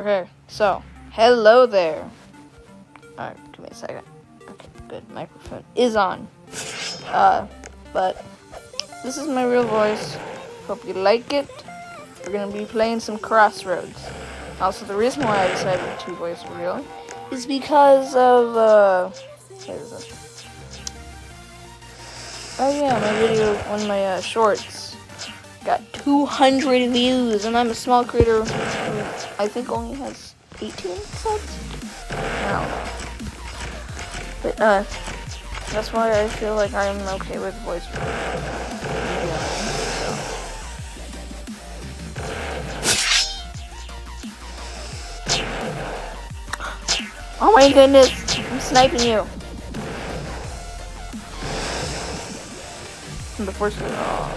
Okay, so, hello there. Alright, give me a second. Okay, good. Microphone is on. But this is my real voice. Hope you like it. We're gonna be playing some Crossroads. Also, the reason why I decided to voice real is because of, what is this? Oh yeah, my video, one of my, shorts got 200 views, and I'm a small creator who I think only has 18 subs? I don't know. But, that's why I feel like I'm okay with voice. Oh my goodness! I'm sniping you! Before she... Oh.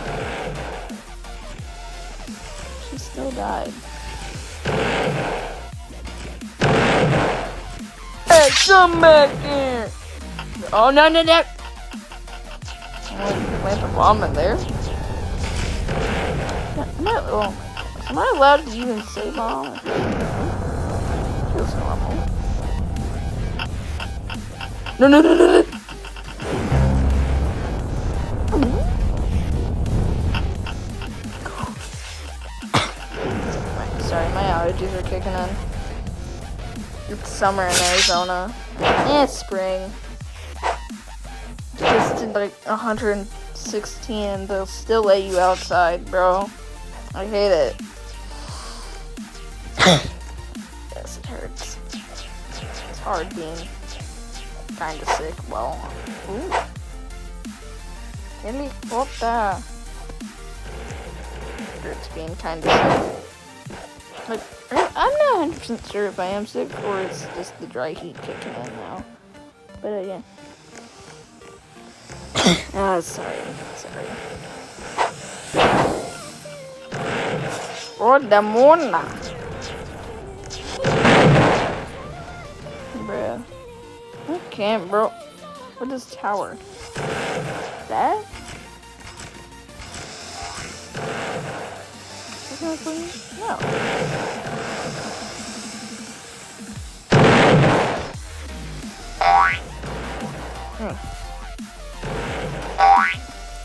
She still died. Hey, come back here! Oh, no! I'm gonna plant a bomb in there. Am I allowed to even say bomb? Feels normal. No! Sorry, my allergies are kicking in. It's summer in Arizona. It's spring. Just did like 116 and they'll still let you outside, bro. I hate it. Yes, it hurts. It's hard being kinda sick. Well, ooh. Helicopter. Hurts being kinda sick. Like, I'm not 100% sure if I am sick or it's just the dry heat kicking in now. But yeah. Sorry. Oh, the mona. Bruh. I can't, bro. What is tower? That? Exactly? No.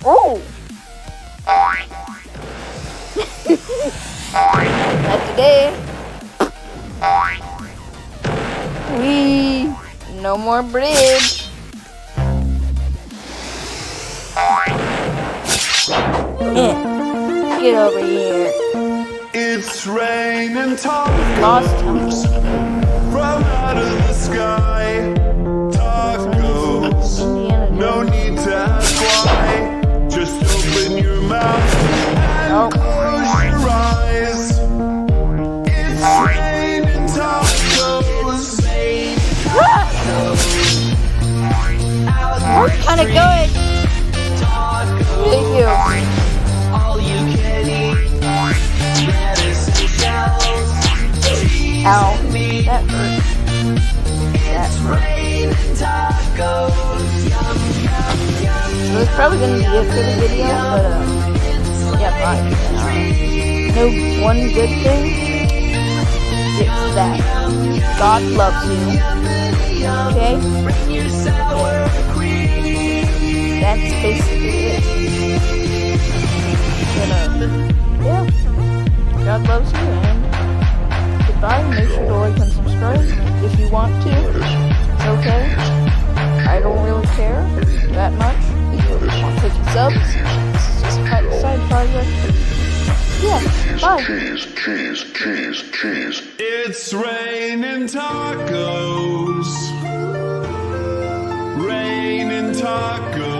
Oh! Not today. Wee! No more bridge. Get over here. It's raining tacos from out of the sky. Tacos, no need to ask why. Just open your mouth and close your eyes. It's raining tacos. That's kind of good. Thank you. All you can eat. Ow. That hurt. So it's probably going to be it for the video, but yeah, bye. No one good thing, it's that God loves you, okay? That's basically it. Yeah, God loves you, and goodbye. Make sure to like and subscribe if you want to. It's okay. I don't really care that much. 150 subs. This is just a side project. Yeah, bye. Cheese. It's raining tacos. Raining tacos.